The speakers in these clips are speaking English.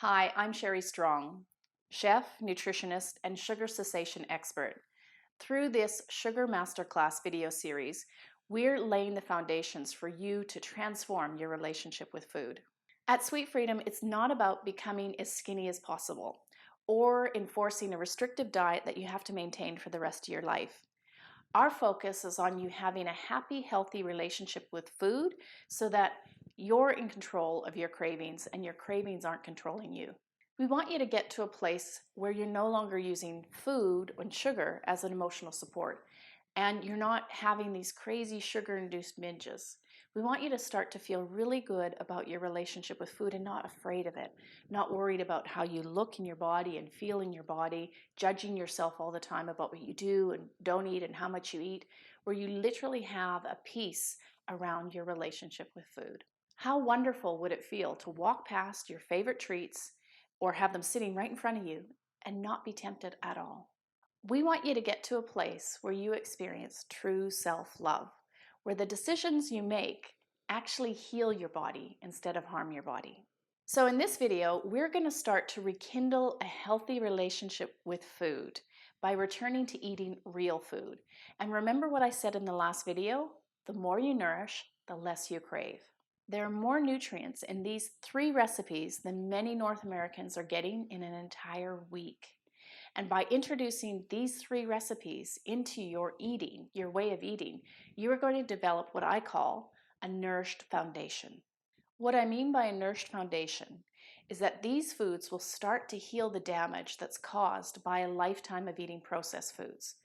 Hi, I'm Sherry Strong, chef, nutritionist, and sugar cessation expert. Through this Sugar Masterclass video series, we're laying the foundations for you to transform your relationship with food. At Sweet Freedom, it's not about becoming as skinny as possible or enforcing a restrictive diet that you have to maintain for the rest of your life. Our focus is on you having a happy, healthy relationship with food so that you're in control of your cravings and your cravings aren't controlling you. We want you to get to a place where you're no longer using food and sugar as an emotional support, and you're not having these crazy sugar-induced binges. We want you to start to feel really good about your relationship with food and not afraid of it, not worried about how you look in your body and feel in your body, judging yourself all the time about what you do and don't eat and how much you eat, where you literally have a peace around your relationship with food. How wonderful would it feel to walk past your favorite treats or have them sitting right in front of you and not be tempted at all? We want you to get to a place where you experience true self-love, where the decisions you make actually heal your body instead of harm your body. So in this video, we're going to start to rekindle a healthy relationship with food by returning to eating real food. And remember what I said in the last video? The more you nourish, the less you crave. There are more nutrients in these 3 recipes than many North Americans are getting in an entire week. And by introducing these 3 recipes into your eating, your way of eating, you are going to develop what I call a nourished foundation. What I mean by a nourished foundation is that these foods will start to heal the damage that's caused by a lifetime of eating processed foods.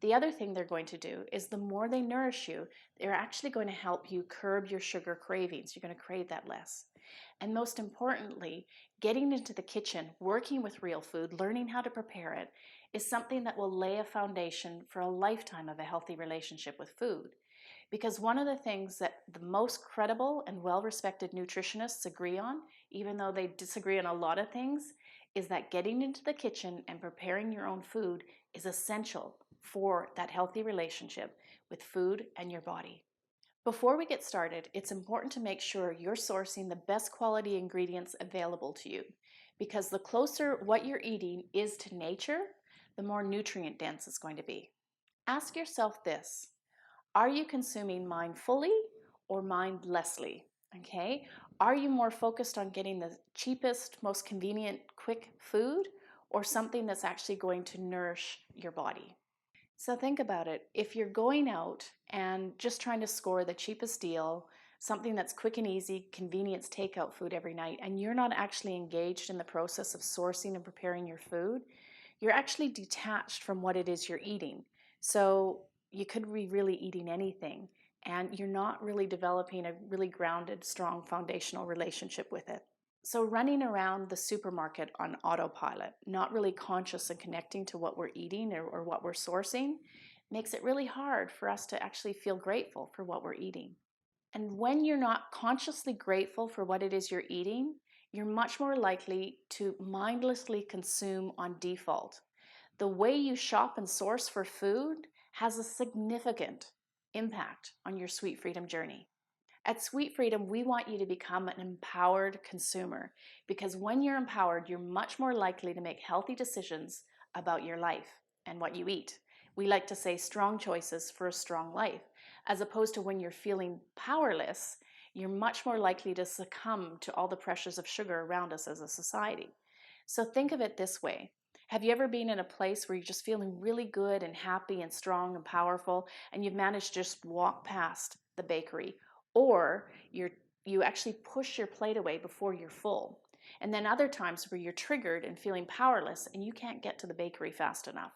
The other thing they're going to do is the more they nourish you, they're actually going to help you curb your sugar cravings. You're going to crave that less. And most importantly, getting into the kitchen, working with real food, learning how to prepare it, is something that will lay a foundation for a lifetime of a healthy relationship with food. Because one of the things that the most credible and well-respected nutritionists agree on, even though they disagree on a lot of things, is that getting into the kitchen and preparing your own food is essential for that healthy relationship with food and your body. Before we get started, it's important to make sure you're sourcing the best quality ingredients available to you, because the closer what you're eating is to nature, the more nutrient dense it's going to be. Ask yourself this: are you consuming mindfully or mindlessly? Okay? Are you more focused on getting the cheapest, most convenient, quick food, or something that's actually going to nourish your body? So think about it. If you're going out and just trying to score the cheapest deal, something that's quick and easy, convenience takeout food every night, and you're not actually engaged in the process of sourcing and preparing your food, you're actually detached from what it is you're eating. So you could be really eating anything, and you're not really developing a really grounded, strong foundational relationship with it. So running around the supermarket on autopilot, not really conscious and connecting to what we're eating or what we're sourcing, makes it really hard for us to actually feel grateful for what we're eating. And when you're not consciously grateful for what it is you're eating, you're much more likely to mindlessly consume on default. The way you shop and source for food has a significant impact on your Sweet Freedom journey. At Sweet Freedom, we want you to become an empowered consumer, because when you're empowered, you're much more likely to make healthy decisions about your life and what you eat. We like to say strong choices for a strong life, as opposed to when you're feeling powerless, you're much more likely to succumb to all the pressures of sugar around us as a society. So think of it this way. Have you ever been in a place where you're just feeling really good and happy and strong and powerful, and you've managed to just walk past the bakery? Or you actually push your plate away before you're full. And then other times where you're triggered and feeling powerless and you can't get to the bakery fast enough.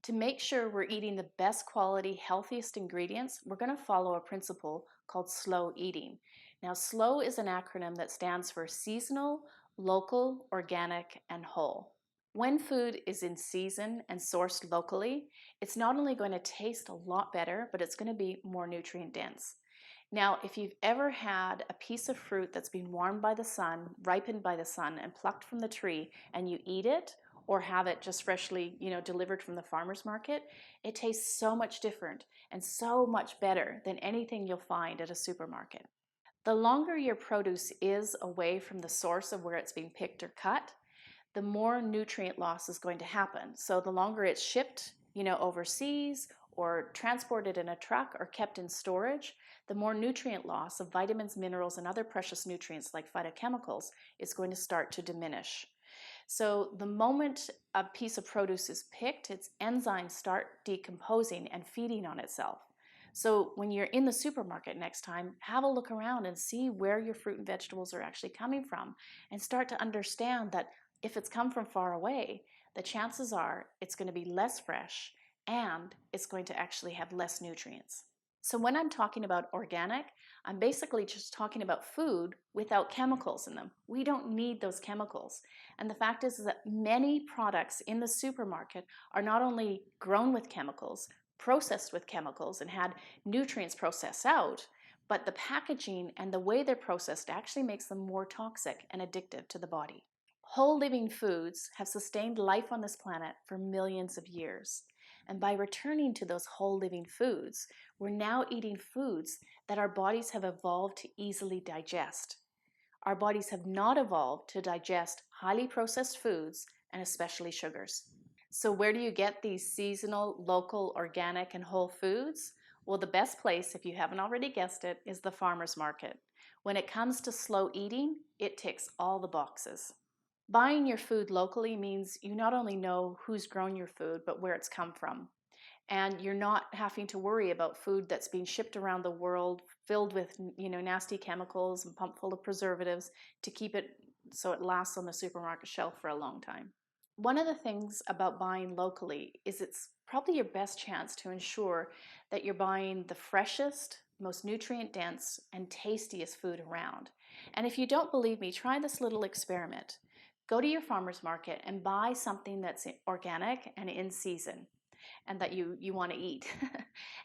To make sure we're eating the best quality, healthiest ingredients, we're going to follow a principle called slow eating. Now, SLOW is an acronym that stands for seasonal, local, organic, and whole. When food is in season and sourced locally, it's not only going to taste a lot better, but it's going to be more nutrient dense. Now, if you've ever had a piece of fruit that's been warmed by the sun, ripened by the sun, and plucked from the tree, and you eat it, or have it just freshly, delivered from the farmer's market, it tastes so much different and so much better than anything you'll find at a supermarket. The longer your produce is away from the source of where it's being picked or cut, the more nutrient loss is going to happen. So the longer it's shipped, overseas or transported in a truck or kept in storage, the more nutrient loss of vitamins, minerals, and other precious nutrients like phytochemicals is going to start to diminish. So the moment a piece of produce is picked, its enzymes start decomposing and feeding on itself. So when you're in the supermarket next time, have a look around and see where your fruit and vegetables are actually coming from, and start to understand that if it's come from far away, the chances are it's going to be less fresh and it's going to actually have less nutrients. So when I'm talking about organic, I'm basically just talking about food without chemicals in them. We don't need those chemicals. And the fact is that many products in the supermarket are not only grown with chemicals, processed with chemicals, and had nutrients processed out, but the packaging and the way they're processed actually makes them more toxic and addictive to the body. Whole living foods have sustained life on this planet for millions of years. And by returning to those whole living foods, we're now eating foods that our bodies have evolved to easily digest. Our bodies have not evolved to digest highly processed foods, and especially sugars. So where do you get these seasonal, local, organic, and whole foods? Well, the best place, if you haven't already guessed it, is the farmer's market. When it comes to slow eating, it ticks all the boxes. Buying your food locally means you not only know who's grown your food, but where it's come from. And you're not having to worry about food that's being shipped around the world filled with nasty chemicals and pumped full of preservatives to keep it so it lasts on the supermarket shelf for a long time. One of the things about buying locally is it's probably your best chance to ensure that you're buying the freshest, most nutrient dense, and tastiest food around. And if you don't believe me, try this little experiment. Go to your farmer's market and buy something that's organic and in season and that you want to eat.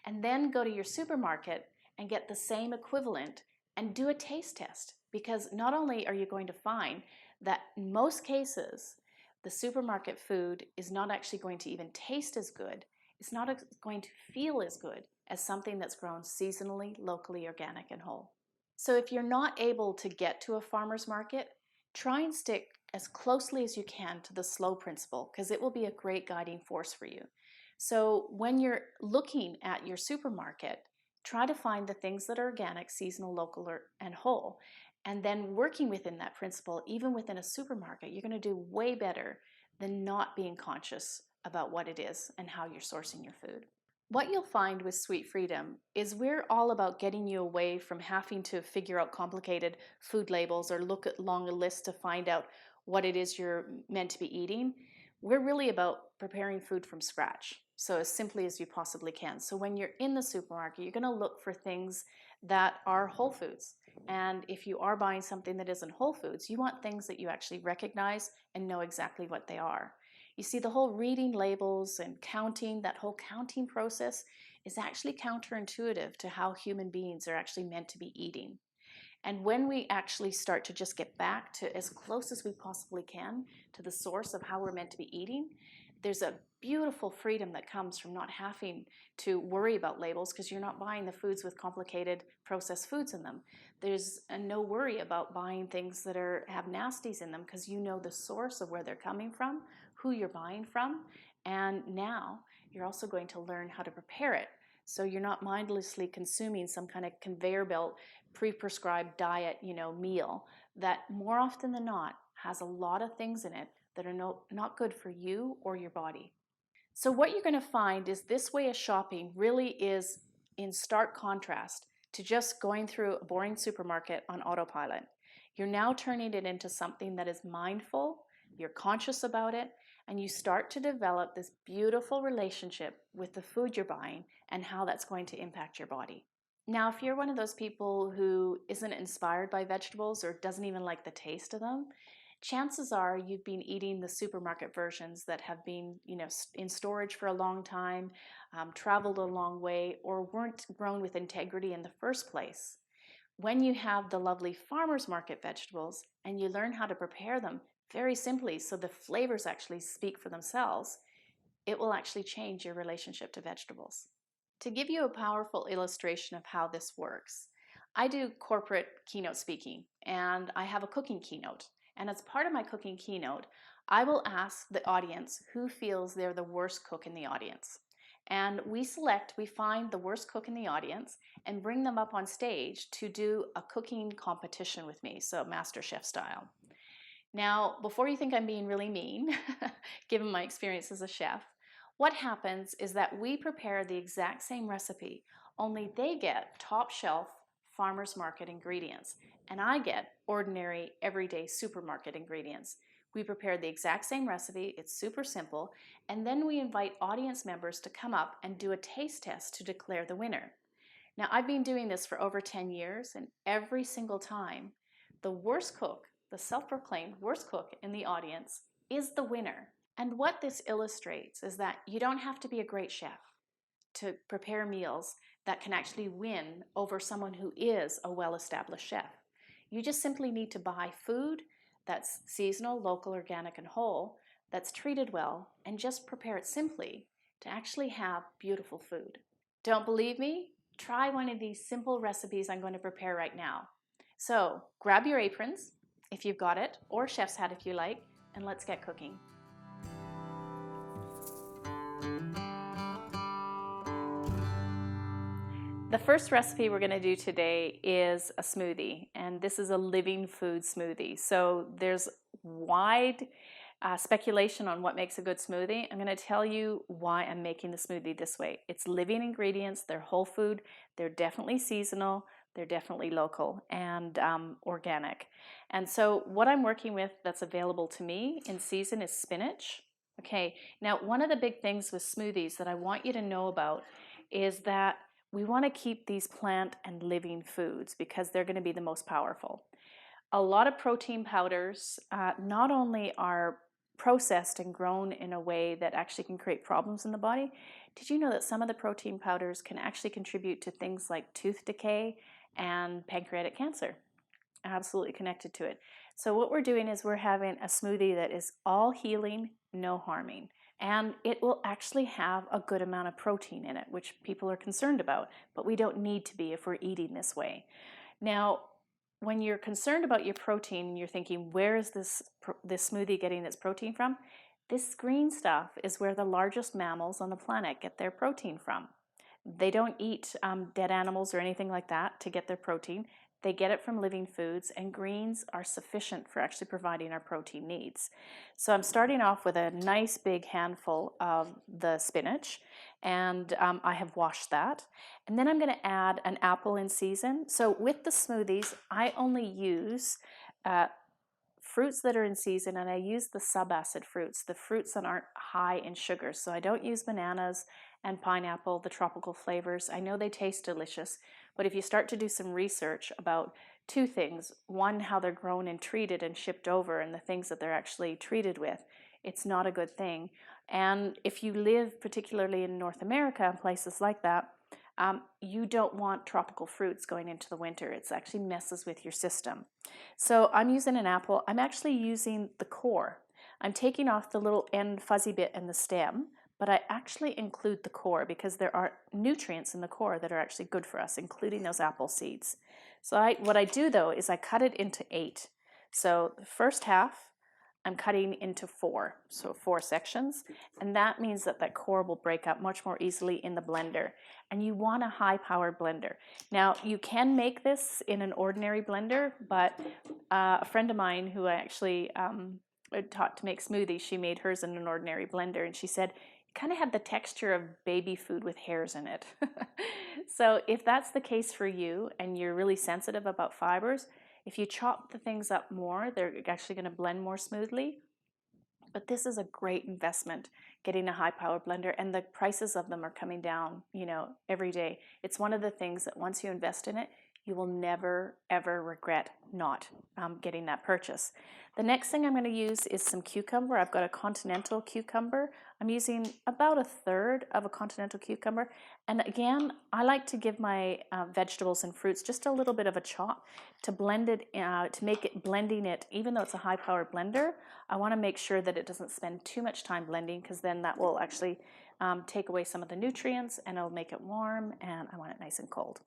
And then go to your supermarket and get the same equivalent and do a taste test. Because not only are you going to find that in most cases, the supermarket food is not actually going to even taste as good, it's not going to feel as good as something that's grown seasonally, locally, organic, and whole. So if you're not able to get to a farmer's market, try and stick as closely as you can to the slow principle, because it will be a great guiding force for you. So when you're looking at your supermarket, try to find the things that are organic, seasonal, local, and whole. And then working within that principle, even within a supermarket, you're going to do way better than not being conscious about what it is and how you're sourcing your food. What you'll find with Sweet Freedom is we're all about getting you away from having to figure out complicated food labels or look at long a list to find out what it is you're meant to be eating. We're really about preparing food from scratch, so as simply as you possibly can. So when you're in the supermarket, you're going to look for things that are whole foods. And if you are buying something that isn't whole foods, you want things that you actually recognize and know exactly what they are. You see, the whole reading labels and counting, that whole counting process is actually counterintuitive to how human beings are actually meant to be eating. And when we actually start to just get back to as close as we possibly can to the source of how we're meant to be eating, there's a beautiful freedom that comes from not having to worry about labels, because you're not buying the foods with complicated processed foods in them. There's no worry about buying things that have nasties in them, because you know the source of where they're coming from, who you're buying from, and now you're also going to learn how to prepare it. So you're not mindlessly consuming some kind of conveyor belt pre-prescribed diet, meal that more often than not has a lot of things in it that are not good for you or your body. So what you're going to find is this way of shopping really is in stark contrast to just going through a boring supermarket on autopilot. You're now turning it into something that is mindful, you're conscious about it, and you start to develop this beautiful relationship with the food you're buying and how that's going to impact your body. Now, if you're one of those people who isn't inspired by vegetables or doesn't even like the taste of them, chances are you've been eating the supermarket versions that have been, in storage for a long time, traveled a long way, or weren't grown with integrity in the first place. When you have the lovely farmer's market vegetables and you learn how to prepare them very simply so the flavors actually speak for themselves, it will actually change your relationship to vegetables. To give you a powerful illustration of how this works, I do corporate keynote speaking and I have a cooking keynote. And as part of my cooking keynote, I will ask the audience who feels they're the worst cook in the audience. And we find the worst cook in the audience and bring them up on stage to do a cooking competition with me, so MasterChef style. Now, before you think I'm being really mean, given my experience as a chef, what happens is that we prepare the exact same recipe, only they get top shelf farmers market ingredients, and I get ordinary everyday supermarket ingredients. We prepare the exact same recipe, it's super simple, and then we invite audience members to come up and do a taste test to declare the winner. Now, I've been doing this for over 10 years, and every single time, the worst cook, the self-proclaimed worst cook in the audience, is the winner. And what this illustrates is that you don't have to be a great chef to prepare meals that can actually win over someone who is a well-established chef. You just simply need to buy food that's seasonal, local, organic, and whole, that's treated well, and just prepare it simply to actually have beautiful food. Don't believe me? Try one of these simple recipes I'm going to prepare right now. So grab your aprons, if you've got it, or chef's hat if you like, and let's get cooking. The first recipe we're going to do today is a smoothie, and this is a living food smoothie. So there's wide speculation on what makes a good smoothie. I'm going to tell you why I'm making the smoothie this way. It's living ingredients, they're whole food, they're definitely seasonal, they're definitely local and organic. And so what I'm working with that's available to me in season is spinach. Okay, now one of the big things with smoothies that I want you to know about is that we want to keep these plant and living foods because they're going to be the most powerful. A lot of protein powders not only are processed and grown in a way that actually can create problems in the body. Did you know that some of the protein powders can actually contribute to things like tooth decay and pancreatic cancer? Absolutely connected to it. So what we're doing is we're having a smoothie that is all healing, no harming. And it will actually have a good amount of protein in it, which people are concerned about, but we don't need to be if we're eating this way. Now, when you're concerned about your protein, you're thinking, where is this smoothie getting its protein from? This green stuff is where the largest mammals on the planet get their protein from. They don't eat dead animals or anything like that to get their protein. They get it from living foods, and greens are sufficient for actually providing our protein needs. So I'm starting off with a nice big handful of the spinach, and I have washed that. And then I'm going to add an apple in season. So with the smoothies, I only use fruits that are in season, and I use the subacid fruits, the fruits that aren't high in sugar. So I don't use bananas and pineapple, the tropical flavors. I know they taste delicious, but if you start to do some research about two things, one, how they're grown and treated and shipped over, and the things that they're actually treated with, it's not a good thing. And if you live particularly in North America and places like that, you don't want tropical fruits going into the winter. It actually messes with your system. So I'm using an apple. I'm actually using the core. I'm taking off the little end fuzzy bit and the stem, but I actually include the core because there are nutrients in the core that are actually good for us, including those apple seeds. So what I do though is I cut it into 8. So the first half I'm cutting into 4, so 4 sections, and that means that that core will break up much more easily in the blender. And you want a high-powered blender. Now, you can make this in an ordinary blender, but a friend of mine who I actually taught to make smoothies, she made hers in an ordinary blender, and she said, it kind of had the texture of baby food with hairs in it. So if that's the case for you, and you're really sensitive about fibers, if you chop the things up more, they're actually going to blend more smoothly. But this is a great investment, getting a high-powered blender, and the prices of them are coming down, every day. It's one of the things that once you invest in it, you will never, ever regret not getting that purchase. The next thing I'm going to use is some cucumber. I've got a continental cucumber. I'm using about 1/3 of a continental cucumber. And again, I like to give my vegetables and fruits just a little bit of a chop to blend it, to make it blending it, even though it's a high-powered blender, I want to make sure that it doesn't spend too much time blending because then that will actually take away some of the nutrients, and it'll make it warm, and I want it nice and cold.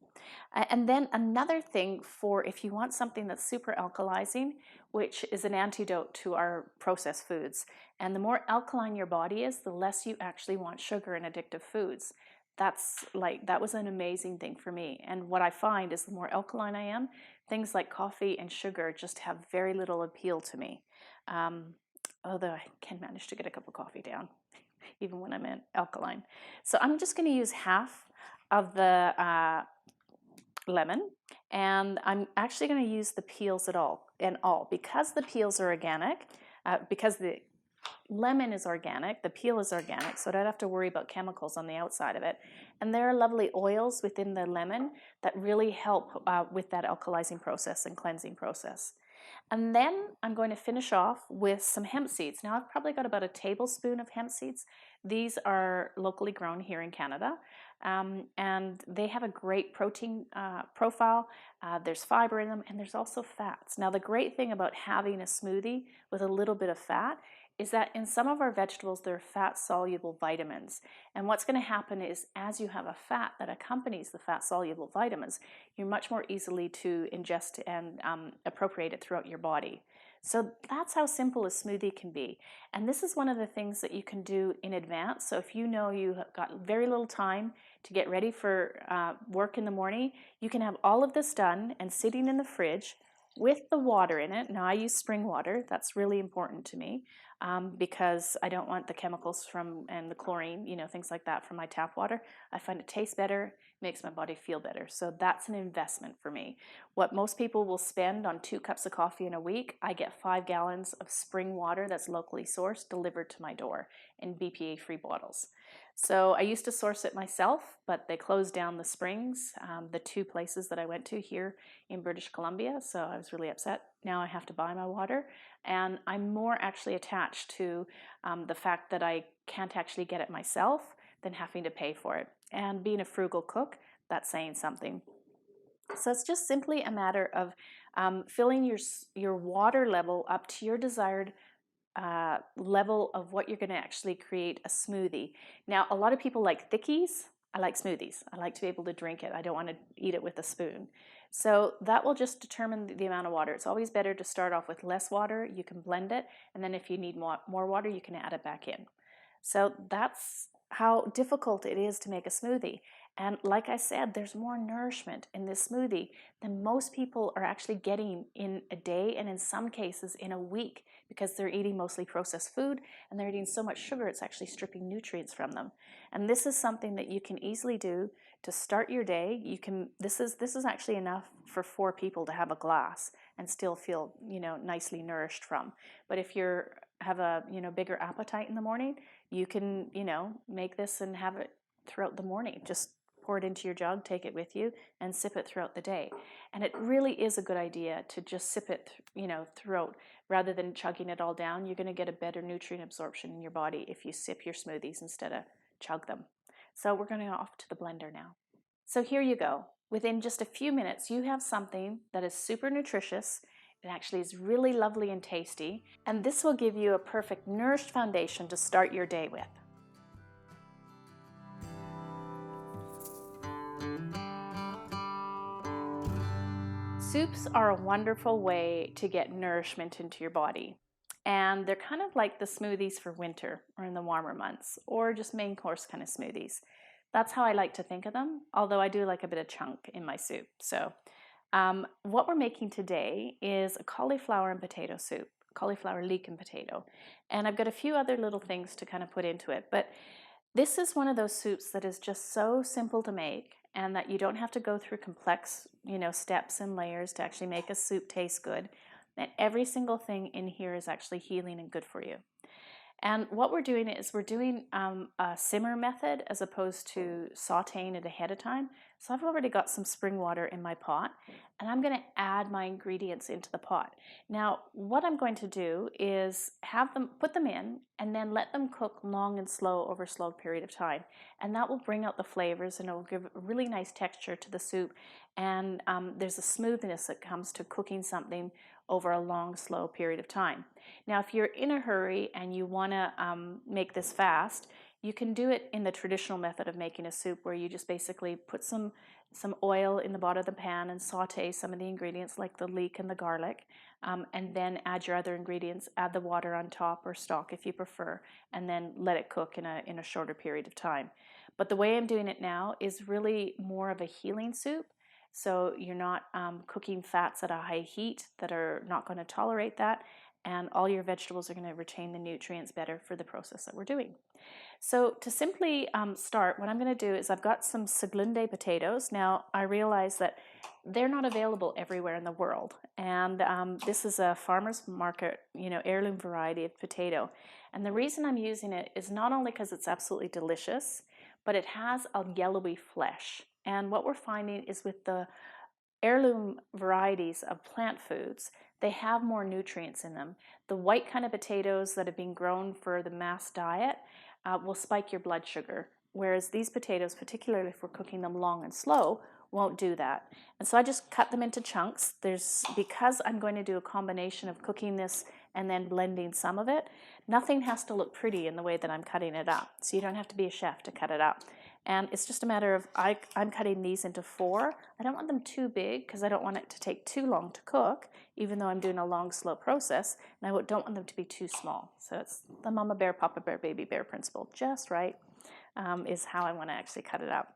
And then another thing for if you want something that's super alkalizing, which is an antidote to our processed foods. And the more alkaline your body is, the less you actually want sugar and addictive foods. That was an amazing thing for me. And what I find is the more alkaline I am, things like coffee and sugar just have very little appeal to me. Although I can manage to get a cup of coffee down, even when I'm alkaline. So I'm just going to use half of the lemon, and I'm actually going to use the peels all because the peels are organic, because the lemon is organic, the peel is organic, so I don't have to worry about chemicals on the outside of it. And there are lovely oils within the lemon that really help with that alkalizing process and cleansing process. And then I'm going to finish off with some hemp seeds. Now I've probably got about a tablespoon of hemp seeds. These are locally grown here in Canada, and they have a great protein profile. There's fiber in them, and there's also fats. Now the great thing about having a smoothie with a little bit of fat is that in some of our vegetables there are fat-soluble vitamins. And what's going to happen is as you have a fat that accompanies the fat-soluble vitamins, you're much more easily to ingest and appropriate it throughout your body. So that's how simple a smoothie can be. And this is one of the things that you can do in advance. So if you know you have got very little time to get ready for work in the morning, you can have all of this done and sitting in the fridge with the water in it. Now I use spring water. That's really important to me because I don't want the chemicals and the chlorine, things like that from my tap water. I find it tastes better, makes my body feel better. So that's an investment for me. What most people will spend on 2 cups of coffee in a week, I get 5 gallons of spring water that's locally sourced delivered to my door in BPA-free bottles. So I used to source it myself, but they closed down the springs, the 2 places that I went to here in British Columbia, so I was really upset. Now I have to buy my water, and I'm more actually attached to the fact that I can't actually get it myself than having to pay for it. And being a frugal cook, that's saying something. So it's just simply a matter of filling your water level up to your desired level of what you're going to actually create a smoothie. Now, a lot of people like thickies. I like smoothies. I like to be able to drink it. I don't want to eat it with a spoon. So that will just determine the amount of water. It's always better to start off with less water. You can blend it, and then if you need more water, you can add it back in. So that's how difficult it is to make a smoothie. And like I said, there's more nourishment in this smoothie than most people are actually getting in a day, and in some cases in a week, because they're eating mostly processed food and they're eating so much sugar it's actually stripping nutrients from them. And this is something that you can easily do to start your day. This is actually enough for 4 people to have a glass and still feel nicely nourished from. But if you have a bigger appetite in the morning, you can make this and have it throughout the morning. Just pour it into your jug, take it with you, and sip it throughout the day. And it really is a good idea to just sip it, throughout, rather than chugging it all down. You're going to get a better nutrient absorption in your body if you sip your smoothies instead of chug them. So we're going to go off to the blender now. So here you go. Within just a few minutes, you have something that is super nutritious. It actually is really lovely and tasty, and this will give you a perfect nourished foundation to start your day with. Soups are a wonderful way to get nourishment into your body, and they're kind of like the smoothies for winter or in the warmer months, or just main course kind of smoothies. That's how I like to think of them, although I do like a bit of chunk in my soup. So what we're making today is a cauliflower and potato soup, cauliflower leek and potato, and I've got a few other little things to kind of put into it, but this is one of those soups that is just so simple to make, and that you don't have to go through complex, steps and layers to actually make a soup taste good. And every single thing in here is actually healing and good for you. And what we're doing is we're doing a simmer method as opposed to sauteing it ahead of time. So I've already got some spring water in my pot, and I'm going to add my ingredients into the pot. Now, what I'm going to do is put them in, and then let them cook long and slow over a slow period of time. And that will bring out the flavors, and it will give a really nice texture to the soup. And there's a smoothness that comes to cooking something over a long, slow period of time. Now, if you're in a hurry and you want to make this fast, You can do it in the traditional method of making a soup where you just basically put some oil in the bottom of the pan and saute some of the ingredients like the leek and the garlic, and then add your other ingredients, add the water on top or stock if you prefer, and then let it cook in a shorter period of time. But the way I'm doing it now is really more of a healing soup. So you're not cooking fats at a high heat that are not going to tolerate that, and all your vegetables are going to retain the nutrients better for the process that we're doing. So to simply start, what I'm going to do is I've got some Siglinde potatoes. Now I realize that they're not available everywhere in the world, and this is a farmer's market, heirloom variety of potato. And the reason I'm using it is not only because it's absolutely delicious, but it has a yellowy flesh. And what we're finding is with the heirloom varieties of plant foods, they have more nutrients in them. The white kind of potatoes that have been grown for the mass diet will spike your blood sugar, whereas these potatoes, particularly if we're cooking them long and slow, won't do that. And so I just cut them into chunks. Because I'm going to do a combination of cooking this and then blending some of it, nothing has to look pretty in the way that I'm cutting it up. So you don't have to be a chef to cut it up. And it's just a matter of, I'm cutting these into 4. I don't want them too big because I don't want it to take too long to cook, even though I'm doing a long, slow process. And I don't want them to be too small. So it's the mama bear, papa bear, baby bear principle. Just right is how I want to actually cut it up.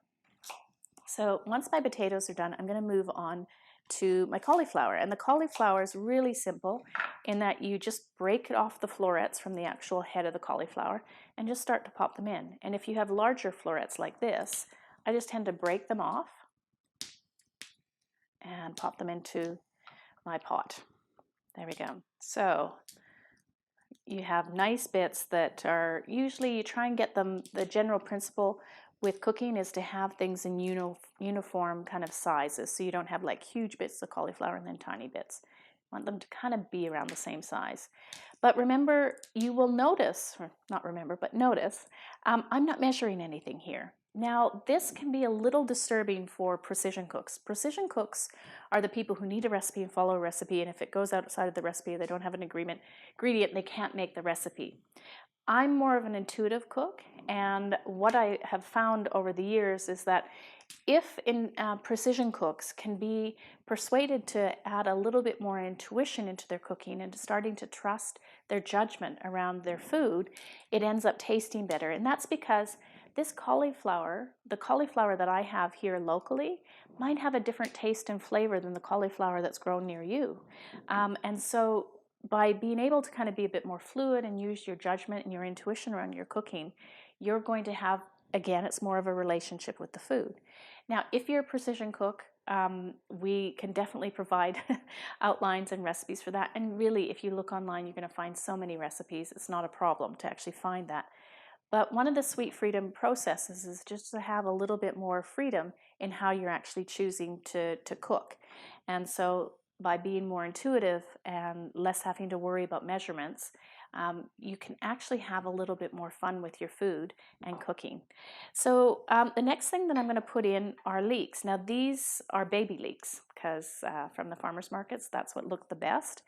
So once my potatoes are done, I'm going to move on to my cauliflower. And the cauliflower is really simple in that you just break it off the florets from the actual head of the cauliflower and just start to pop them in. And if you have larger florets like this, I just tend to break them off and pop them into my pot. There we go. So you have nice bits that are usually, you try and get them, the general principle with cooking is to have things in uniform kind of sizes, so you don't have like huge bits of cauliflower and then tiny bits. You want them to kind of be around the same size. But remember, you will notice, or not remember, but notice, I'm not measuring anything here. Now, this can be a little disturbing for precision cooks. Precision cooks are the people who need a recipe and follow a recipe, and if it goes outside of the recipe, they don't have an ingredient, they can't make the recipe. I'm more of an intuitive cook, and what I have found over the years is that if precision cooks can be persuaded to add a little bit more intuition into their cooking and starting to trust their judgment around their food, it ends up tasting better. And that's because this cauliflower, the cauliflower that I have here locally, might have a different taste and flavor than the cauliflower that's grown near you. And so by being able to kind of be a bit more fluid and use your judgment and your intuition around your cooking, you're going to have, again, it's more of a relationship with the food. Now, if you're a precision cook, we can definitely provide outlines and recipes for that. And really, if you look online, you're going to find so many recipes. It's not a problem to actually find that. But one of the sweet freedom processes is just to have a little bit more freedom in how you're actually choosing to cook. And so by being more intuitive and less having to worry about measurements, you can actually have a little bit more fun with your food and cooking. So the next thing that I'm going to put in are leeks. Now these are baby leeks because from the farmers markets, that's what looked the best.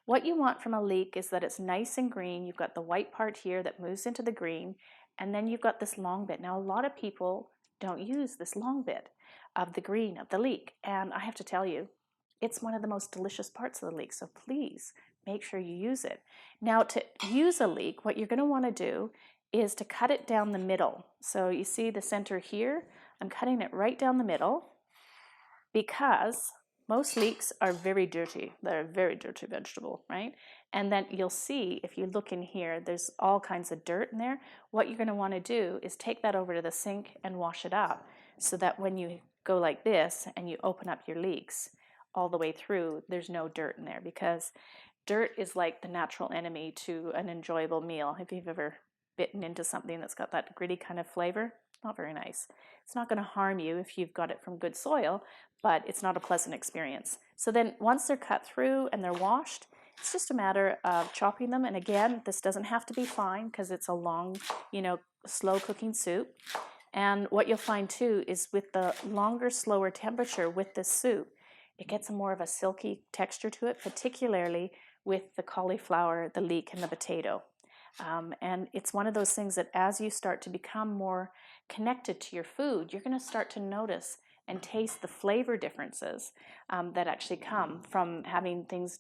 What you want from a leek is that it's nice and green. You've got the white part here that moves into the green, and then you've got this long bit. Now a lot of people don't use this long bit of the green of the leek, and I have to tell you, it's one of the most delicious parts of the leek, so please make sure you use it. Now to use a leek, what you're going to want to do is to cut it down the middle. So you see the center here? I'm cutting it right down the middle because most leeks are very dirty. They're a very dirty vegetable, right? And then you'll see, if you look in here, there's all kinds of dirt in there. What you're going to want to do is take that over to the sink and wash it up so that when you go like this and you open up your leeks all the way through, there's no dirt in there, because dirt is like the natural enemy to an enjoyable meal. If you've ever bitten into something that's got that gritty kind of flavor, not very nice. It's not going to harm you if you've got it from good soil, but it's not a pleasant experience. So then once they're cut through and they're washed, it's just a matter of chopping them. And again, this doesn't have to be fine because it's a long, slow cooking soup. And what you'll find too is with the longer, slower temperature with this soup, it gets more of a silky texture to it, particularly with the cauliflower, the leek, and the potato. And it's one of those things that as you start to become more connected to your food, you're going to start to notice and taste the flavor differences that actually come from having things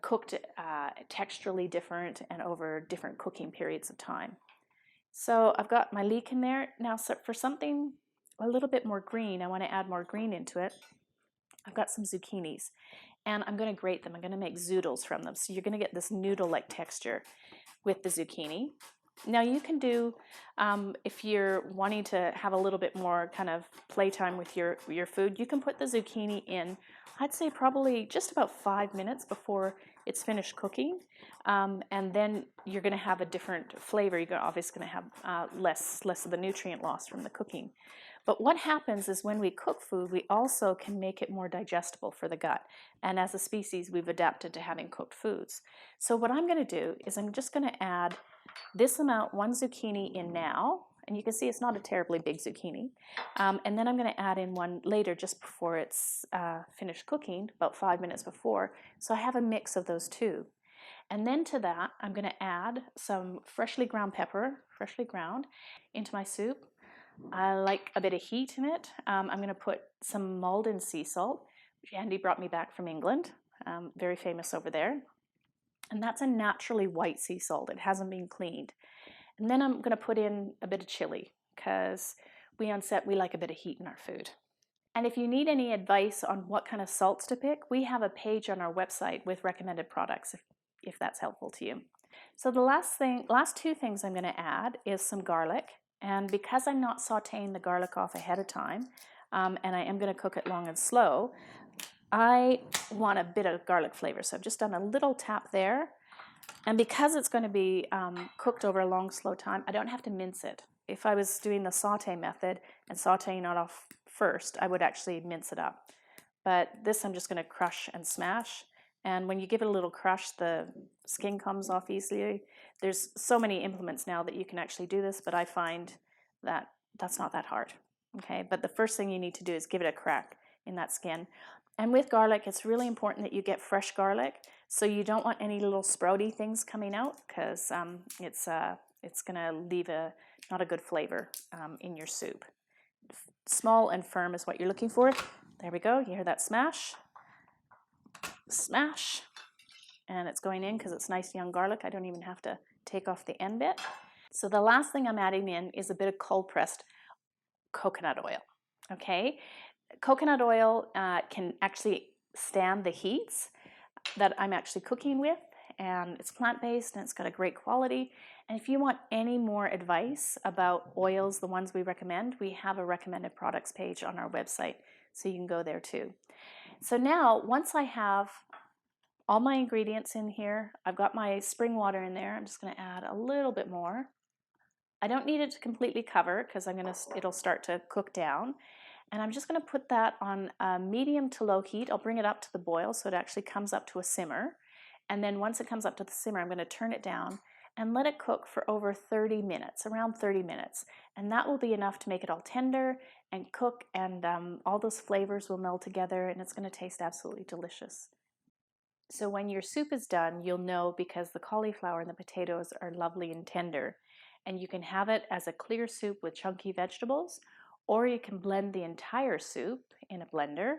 cooked texturally different and over different cooking periods of time. So I've got my leek in there. Now for something a little bit more green, I want to add more green into it. I've got some zucchinis and I'm going to grate them. I'm going to make zoodles from them. So you're going to get this noodle-like texture with the zucchini. Now you can do, if you're wanting to have a little bit more kind of playtime with your food, you can put the zucchini in, I'd say probably just about 5 minutes before it's finished cooking. And then you're going to have a different flavor. You're obviously going to have less of the nutrient loss from the cooking. But what happens is when we cook food, we also can make it more digestible for the gut. And as a species, we've adapted to having cooked foods. So what I'm going to do is I'm just going to add this amount, 1 zucchini in now. And you can see it's not a terribly big zucchini. And then I'm going to add in one later just before it's finished cooking, about 5 minutes before. So I have a mix of those two. And then to that, I'm going to add some freshly ground pepper, freshly ground, into my soup. I like a bit of heat in it. I'm going to put some Maldon sea salt, which Andy brought me back from England, very famous over there. And that's a naturally white sea salt. It hasn't been cleaned. And then I'm going to put in a bit of chili because we on set, we like a bit of heat in our food. And if you need any advice on what kind of salts to pick, we have a page on our website with recommended products if that's helpful to you. So the last two things I'm going to add is some garlic. And because I'm not sauteing the garlic off ahead of time, and I am going to cook it long and slow, I want a bit of garlic flavor. So I've just done a little tap there. And because it's going to be cooked over a long, slow time, I don't have to mince it. If I was doing the saute method and sauteing it off first, I would actually mince it up. But this I'm just going to crush and smash. And when you give it a little crush, the skin comes off easily. There's so many implements now that you can actually do this, but I find that that's not that hard. Okay, but the first thing you need to do is give it a crack in that skin. And with garlic, it's really important that you get fresh garlic. So you don't want any little sprouty things coming out because it's going to leave not a good flavor in your soup. Small and firm is what you're looking for. There we go. You hear that smash? Smash. And it's going in because it's nice young garlic. I don't even have to take off the end bit. So the last thing I'm adding in is a bit of cold pressed coconut oil. Okay, coconut oil can actually stand the heats that I'm actually cooking with, and it's plant-based and it's got a great quality. And if you want any more advice about oils, the ones we recommend, we have a recommended products page on our website, so you can go there too. So now, once I have all my ingredients in here, I've got my spring water in there. I'm just going to add a little bit more. I don't need it to completely cover because it'll start to cook down. And I'm just going to put that on a medium to low heat. I'll bring it up to the boil so it actually comes up to a simmer. And then once it comes up to the simmer, I'm going to turn it down and let it cook for over 30 minutes, around 30 minutes. And that will be enough to make it all tender and cook, and all those flavors will meld together, and it's going to taste absolutely delicious. So when your soup is done, you'll know because the cauliflower and the potatoes are lovely and tender. And you can have it as a clear soup with chunky vegetables, or you can blend the entire soup in a blender,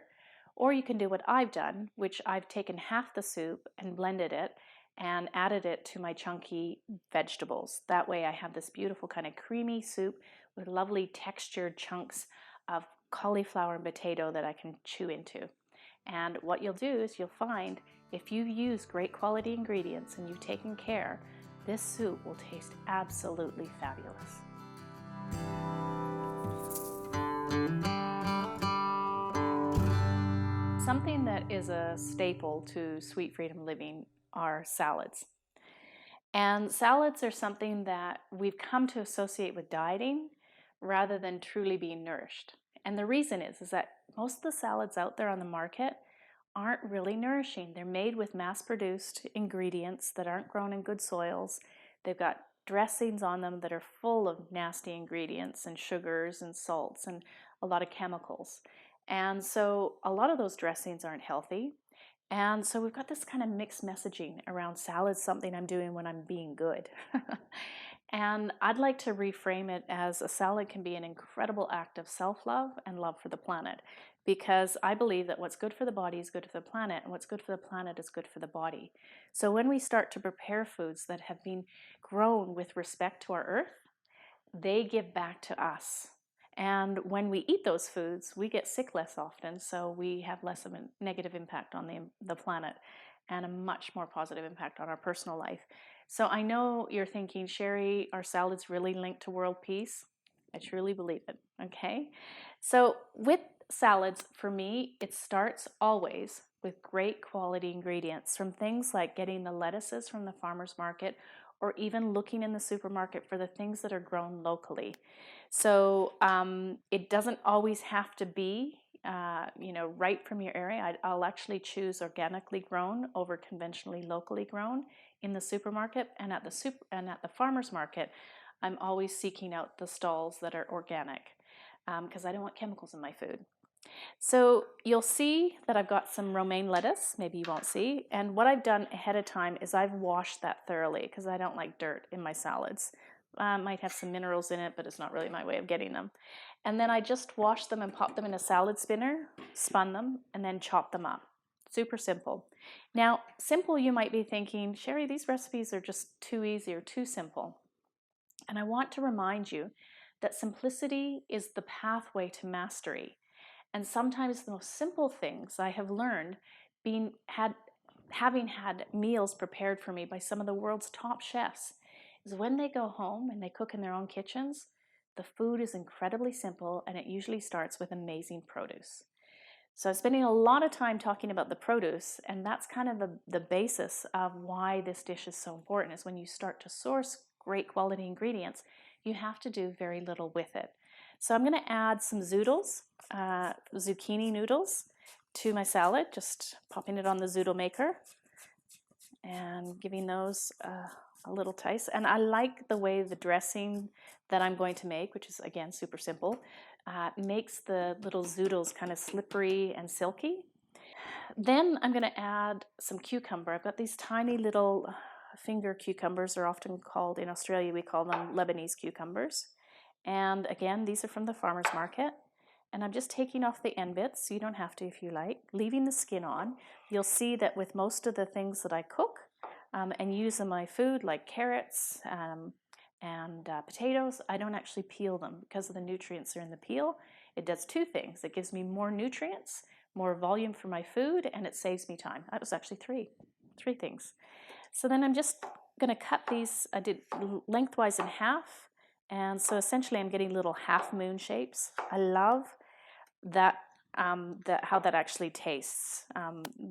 or you can do what I've done, which I've taken half the soup and blended it and added it to my chunky vegetables. That way I have this beautiful kind of creamy soup with lovely textured chunks of cauliflower and potato that I can chew into. And what you'll do is you'll find if you use great quality ingredients and you've taken care, this soup will taste absolutely fabulous. Something that is a staple to Sweet Freedom Living are salads. And salads are something that we've come to associate with dieting rather than truly being nourished. And the reason is that most of the salads out there on the market aren't really nourishing. They're made with mass-produced ingredients that aren't grown in good soils. They've got dressings on them that are full of nasty ingredients and sugars and salts and a lot of chemicals. And so a lot of those dressings aren't healthy. And so we've got this kind of mixed messaging around salads, something I'm doing when I'm being good. And I'd like to reframe it as a salad can be an incredible act of self-love and love for the planet, because I believe that what's good for the body is good for the planet, and what's good for the planet is good for the body. So when we start to prepare foods that have been grown with respect to our earth, they give back to us. And when we eat those foods, we get sick less often, so we have less of a negative impact on the planet and a much more positive impact on our personal life. So I know you're thinking, Sherry, are salads really linked to world peace? I truly believe it, okay? So with salads, for me, it starts always with great quality ingredients, from things like getting the lettuces from the farmer's market, or even looking in the supermarket for the things that are grown locally. So it doesn't always have to be, right from your area. I'll actually choose organically grown over conventionally locally grown in the supermarket, and at the farmer's market. I'm always seeking out the stalls that are organic because I don't want chemicals in my food. So you'll see that I've got some romaine lettuce, maybe you won't see, and what I've done ahead of time is I've washed that thoroughly because I don't like dirt in my salads. Might have some minerals in it, but it's not really my way of getting them. And then I just washed them and popped them in a salad spinner, spun them, and then chopped them up. Super simple. Now, simple, you might be thinking, Sherry, these recipes are just too easy or too simple. And I want to remind you that simplicity is the pathway to mastery. And sometimes the most simple things I have learned having had meals prepared for me by some of the world's top chefs is when they go home and they cook in their own kitchens, the food is incredibly simple and it usually starts with amazing produce. So I'm spending a lot of time talking about the produce, and that's kind of the basis of why this dish is so important, is when you start to source great quality ingredients, you have to do very little with it. So I'm going to add some zoodles, zucchini noodles, to my salad, just popping it on the zoodle maker and giving those a little taste. And I like the way the dressing that I'm going to make, which is again super simple, makes the little zoodles kind of slippery and silky. Then I'm going to add some cucumber. I've got these tiny little finger cucumbers. They're often called, in Australia, we call them Lebanese cucumbers. And again, these are from the farmer's market. And I'm just taking off the end bits, so you don't have to if you like, leaving the skin on. You'll see that with most of the things that I cook and use in my food, like carrots and potatoes, I don't actually peel them because of the nutrients that are in the peel. It does two things. It gives me more nutrients, more volume for my food, and it saves me time. That was actually three things. So then I'm just going to cut these, I did lengthwise in half, and so essentially I'm getting little half moon shapes. I love that how that actually tastes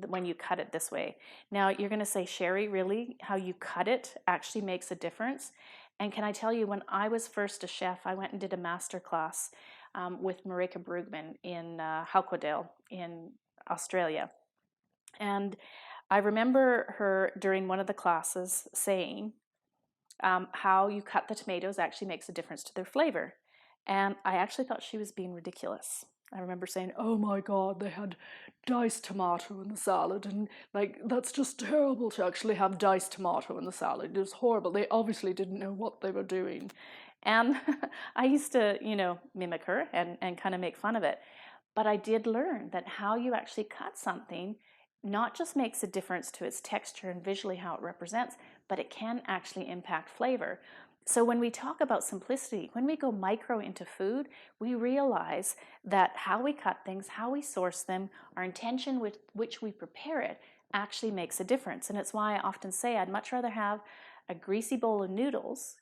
when you cut it this way. Now you're going to say, Sherry, really? How you cut it actually makes a difference? And can I tell you, when I was first a chef, I went and did a master class with Marika Brugman in Haukodale in Australia. And I remember her during one of the classes saying how you cut the tomatoes actually makes a difference to their flavor. And I actually thought she was being ridiculous. I remember saying, oh my God, they had diced tomato in the salad. And like, that's just terrible to actually have diced tomato in the salad. It was horrible. They obviously didn't know what they were doing. And I used to, mimic her and kind of make fun of it. But I did learn that how you actually cut something not just makes a difference to its texture and visually how it represents, but it can actually impact flavor. So when we talk about simplicity, when we go micro into food, we realize that how we cut things, how we source them, our intention with which we prepare it actually makes a difference. And it's why I often say I'd much rather have a greasy bowl of noodles,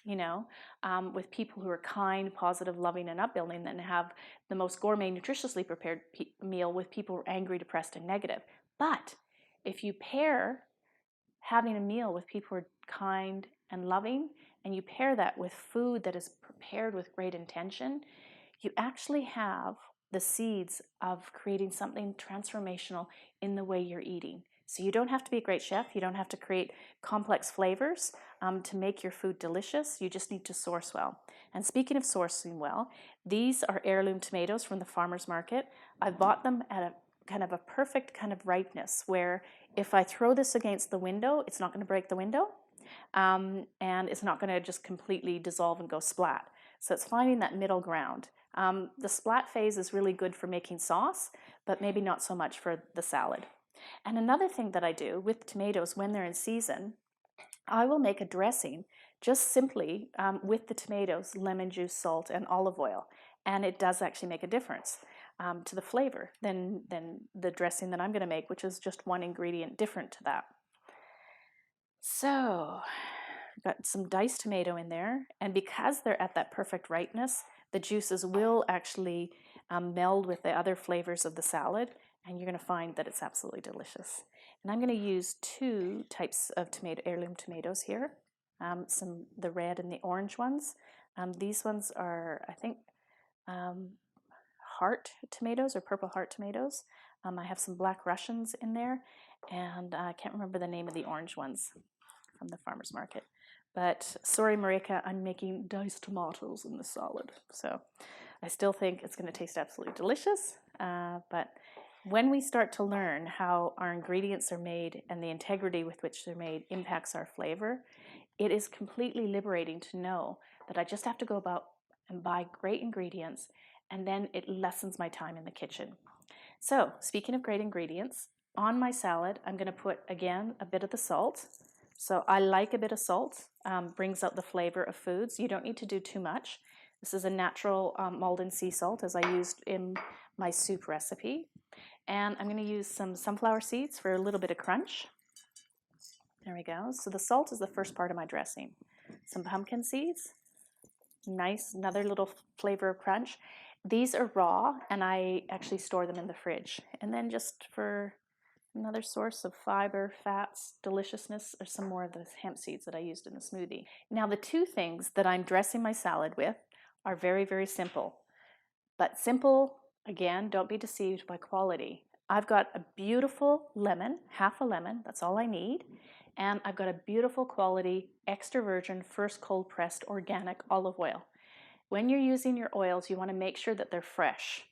with people who are kind, positive, loving, and upbuilding, than have the most gourmet, nutritiously prepared meal with people who are angry, depressed, and negative. But if you pair having a meal with people who are kind and loving, and you pair that with food that is prepared with great intention, you actually have the seeds of creating something transformational in the way you're eating. So you don't have to be a great chef. You don't have to create complex flavors to make your food delicious. You just need to source well. And speaking of sourcing well, these are heirloom tomatoes from the farmer's market. I bought them at a kind of a perfect kind of ripeness where if I throw this against the window, it's not going to break the window, and it's not going to just completely dissolve and go splat. So it's finding that middle ground. The splat phase is really good for making sauce, but maybe not so much for the salad. And another thing that I do with tomatoes when they're in season, I will make a dressing just simply with the tomatoes, lemon juice, salt, and olive oil. And it does actually make a difference to the flavor than the dressing that I'm going to make, which is just one ingredient different to that. So I've got some diced tomato in there, and because they're at that perfect ripeness, the juices will actually meld with the other flavors of the salad, and you're going to find that it's absolutely delicious. And I'm going to use 2 types of heirloom tomatoes here, the red and the orange ones. These ones are, I think, heart tomatoes or purple heart tomatoes. I have some black Russians in there, and I can't remember the name of the orange ones from the farmer's market. But sorry, Marika, I'm making diced tomatoes in the salad. So I still think it's going to taste absolutely delicious. But when we start to learn how our ingredients are made and the integrity with which they're made impacts our flavor, it is completely liberating to know that I just have to go about and buy great ingredients, and then it lessens my time in the kitchen. So speaking of great ingredients, on my salad, I'm going to put, again, a bit of the salt. So I like a bit of salt, brings out the flavor of foods. You don't need to do too much. This is a natural Malden sea salt, as I used in my soup recipe. And I'm going to use some sunflower seeds for a little bit of crunch. There we go. So the salt is the first part of my dressing. Some pumpkin seeds. Nice, another little flavor of crunch. These are raw, and I actually store them in the fridge. And then just for another source of fiber, fats, deliciousness, are some more of those hemp seeds that I used in the smoothie. Now, the 2 things that I'm dressing my salad with are very, very simple. But simple, again, don't be deceived by quality. I've got a beautiful lemon, half a lemon, that's all I need. And I've got a beautiful quality, extra virgin, first cold pressed organic olive oil. When you're using your oils, you want to make sure that they're fresh.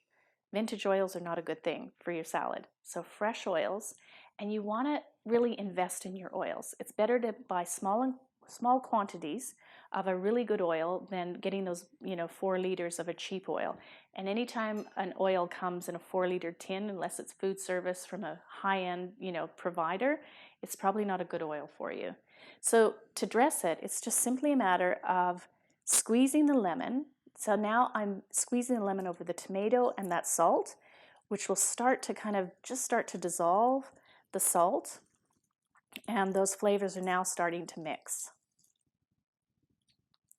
Vintage oils are not a good thing for your salad. So fresh oils, and you want to really invest in your oils. It's better to buy small quantities of a really good oil than getting those 4 liters of a cheap oil. And anytime an oil comes in a 4-liter tin, unless it's food service from a high-end provider, it's probably not a good oil for you. So to dress it, it's just simply a matter of squeezing the lemon. So now I'm squeezing the lemon over the tomato and that salt, which will start to dissolve the salt, and those flavors are now starting to mix.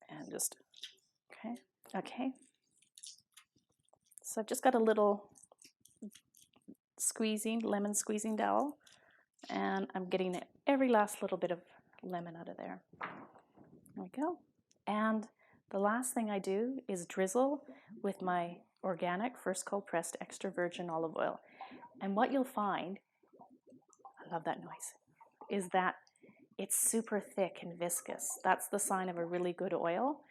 And just, okay. So I've just got a little lemon squeezing dowel, and I'm getting every last little bit of lemon out of there. There we go. And the last thing I do is drizzle with my organic, first cold pressed extra virgin olive oil. And what you'll find, I love that noise, is that it's super thick and viscous. That's the sign of a really good oil.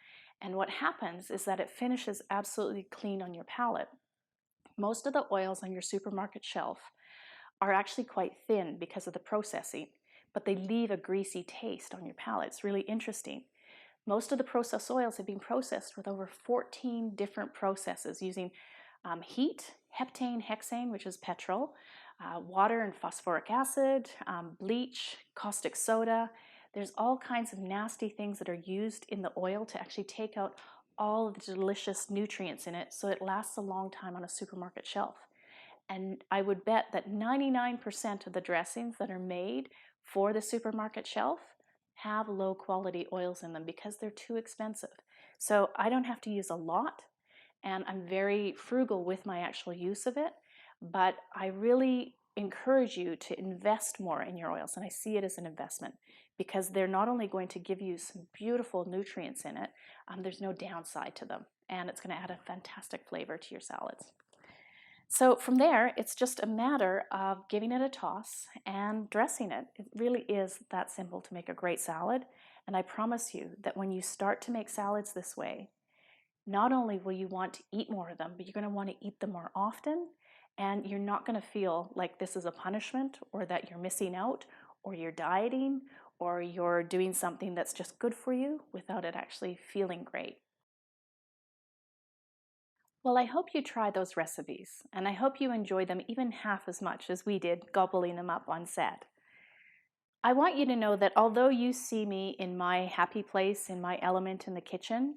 And what happens is that it finishes absolutely clean on your palate. Most of the oils on your supermarket shelf are actually quite thin because of the processing, but they leave a greasy taste on your palate. It's really interesting. Most of the processed oils have been processed with over 14 different processes using heat, heptane, hexane, which is petrol, water and phosphoric acid, bleach, caustic soda. There's all kinds of nasty things that are used in the oil to actually take out all of the delicious nutrients in it so it lasts a long time on a supermarket shelf. And I would bet that 99% of the dressings that are made for the supermarket shelf have low quality oils in them because they're too expensive. So I don't have to use a lot, and I'm very frugal with my actual use of it, but I really encourage you to invest more in your oils, and I see it as an investment because they're not only going to give you some beautiful nutrients in it, there's no downside to them, and it's going to add a fantastic flavor to your salads. So from there, it's just a matter of giving it a toss and dressing it. It really is that simple to make a great salad. And I promise you that when you start to make salads this way, not only will you want to eat more of them, but you're going to want to eat them more often. And you're not going to feel like this is a punishment or that you're missing out or you're dieting or you're doing something that's just good for you without it actually feeling great. Well, I hope you try those recipes, and I hope you enjoy them even half as much as we did gobbling them up on set. I want you to know that although you see me in my happy place, in my element in the kitchen,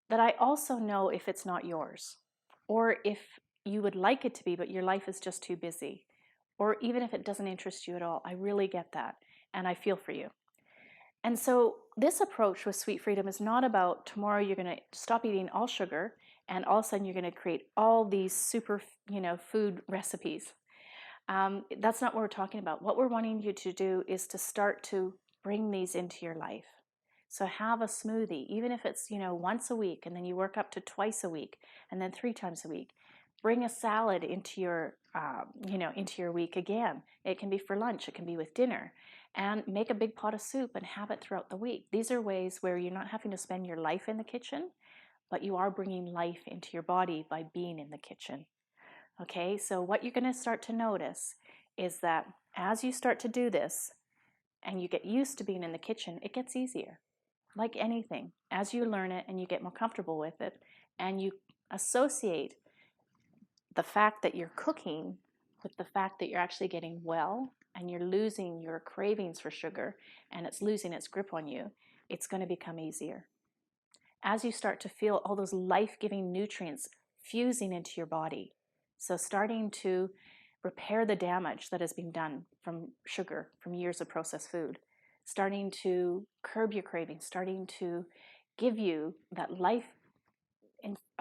that I also know if it's not yours, or if you would like it to be, but your life is just too busy, or even if it doesn't interest you at all. I really get that, and I feel for you. And so this approach with Sweet Freedom is not about tomorrow you're going to stop eating all sugar and all of a sudden you're going to create all these super, food recipes. That's not what we're talking about. What we're wanting you to do is to start to bring these into your life. So have a smoothie, even if it's, once a week, and then you work up to twice a week, and then 3 times a week. Bring a salad into your week again. It can be for lunch, it can be with dinner, and make a big pot of soup and have it throughout the week. These are ways where you're not having to spend your life in the kitchen, but you are bringing life into your body by being in the kitchen. Okay, so what you're going to start to notice is that as you start to do this and you get used to being in the kitchen, it gets easier. Like anything, as you learn it and you get more comfortable with it and you associate the fact that you're cooking with the fact that you're actually getting well and you're losing your cravings for sugar and it's losing its grip on you, it's going to become easier. As you start to feel all those life-giving nutrients fusing into your body, so starting to repair the damage that has been done from sugar, from years of processed food, starting to curb your cravings, starting to give you that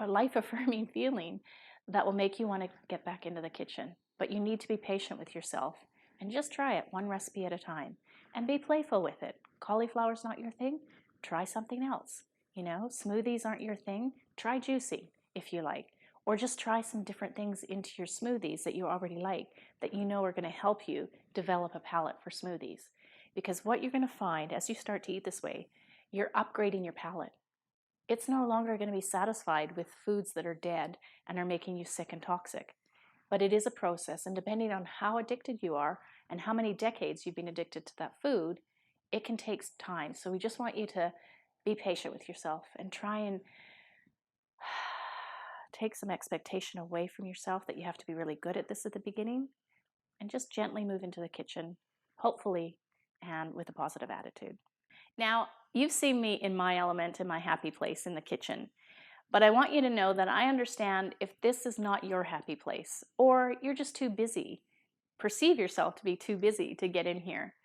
life-affirming feeling that will make you want to get back into the kitchen. But you need to be patient with yourself and just try it one recipe at a time and be playful with it. Cauliflower's not your thing? Try something else. Smoothies aren't your thing? Try juicing if you like. Or just try some different things into your smoothies that you already like that you know are going to help you develop a palate for smoothies. Because what you're going to find as you start to eat this way, you're upgrading your palate. It's no longer going to be satisfied with foods that are dead and are making you sick and toxic. But it is a process, and depending on how addicted you are and how many decades you've been addicted to that food, it can take time. So we just want you to be patient with yourself and try and take some expectation away from yourself that you have to be really good at this at the beginning, and just gently move into the kitchen, hopefully, and with a positive attitude. Now, you've seen me in my element, in my happy place in the kitchen, but I want you to know that I understand if this is not your happy place, or you're just too busy, perceive yourself to be too busy to get in here.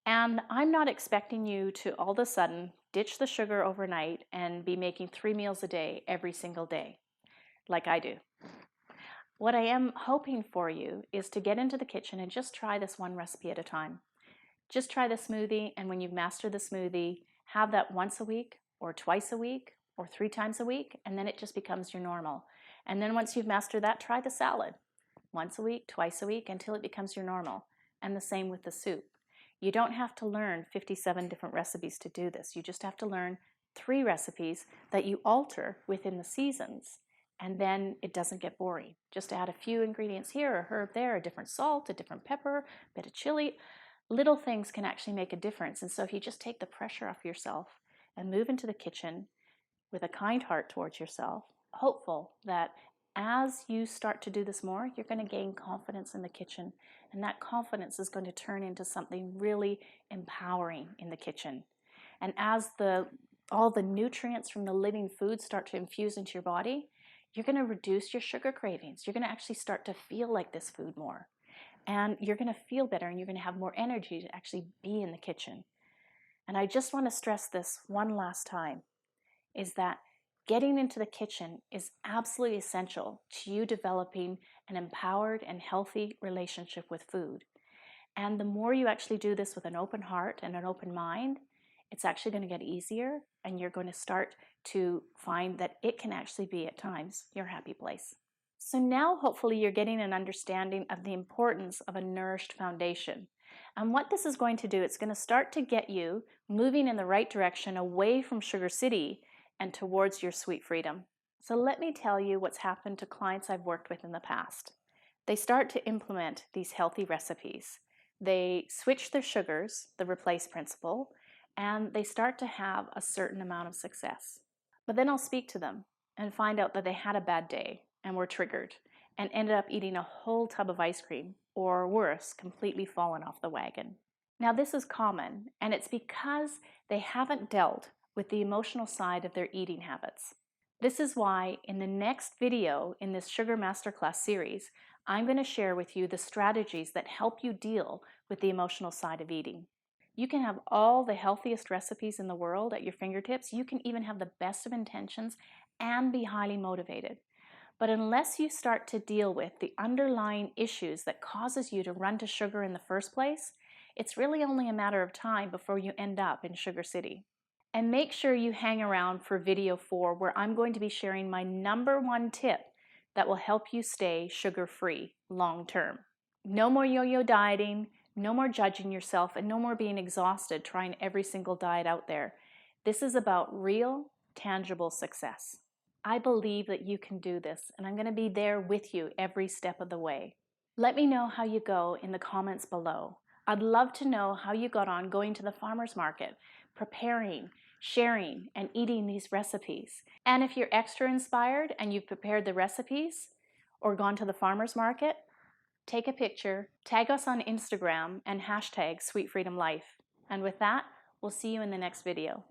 And I'm not expecting you to all of a sudden ditch the sugar overnight and be making 3 meals a day every single day, like I do. What I am hoping for you is to get into the kitchen and just try this one recipe at a time. Just try the smoothie, and when you've mastered the smoothie, have that once a week or twice a week or 3 times a week, and then it just becomes your normal. And then once you've mastered that, try the salad once a week, twice a week, until it becomes your normal. And the same with the soup. You don't have to learn 57 different recipes to do this. You just have to learn 3 recipes that you alter within the seasons, and then it doesn't get boring. Just add a few ingredients here, a herb there, a different salt, a different pepper, a bit of chili. Little things can actually make a difference. And so if you just take the pressure off yourself and move into the kitchen with a kind heart towards yourself, hopeful that as you start to do this more, you're going to gain confidence in the kitchen. And that confidence is going to turn into something really empowering in the kitchen. And as all the nutrients from the living food start to infuse into your body, you're going to reduce your sugar cravings. You're going to actually start to feel like this food more. And you're going to feel better and you're going to have more energy to actually be in the kitchen. And I just want to stress this one last time, is that getting into the kitchen is absolutely essential to you developing an empowered and healthy relationship with food. And the more you actually do this with an open heart and an open mind, it's actually going to get easier, and you're going to start to find that it can actually be at times your happy place. So now hopefully you're getting an understanding of the importance of a nourished foundation. And what this is going to do, it's going to start to get you moving in the right direction away from Sugar City and towards your sweet freedom. So let me tell you what's happened to clients I've worked with in the past. they start to implement these healthy recipes. They switch their sugars, the replace principle, and they start to have a certain amount of success. But then I'll speak to them and find out that they had a bad day and were triggered and ended up eating a whole tub of ice cream, or worse, completely fallen off the wagon. Now, this is common, and it's because they haven't dealt with the emotional side of their eating habits. This is why in the next video in this Sugar Masterclass series, I'm going to share with you the strategies that help you deal with the emotional side of eating. You can have all the healthiest recipes in the world at your fingertips. You can even have the best of intentions and be highly motivated. But unless you start to deal with the underlying issues that causes you to run to sugar in the first place, it's really only a matter of time before you end up in Sugar City. And make sure you hang around for video 4, where I'm going to be sharing my #1 tip that will help you stay sugar-free long term. No more yo-yo dieting, no more judging yourself, and no more being exhausted trying every single diet out there. This is about real, tangible success. I believe that you can do this, and I'm going to be there with you every step of the way. Let me know how you go in the comments below. I'd love to know how you got on going to the farmer's market, preparing, sharing, and eating these recipes. And if you're extra inspired and you've prepared the recipes or gone to the farmer's market, take a picture, tag us on Instagram, and hashtag Sweet Freedom Life. And with that, we'll see you in the next video.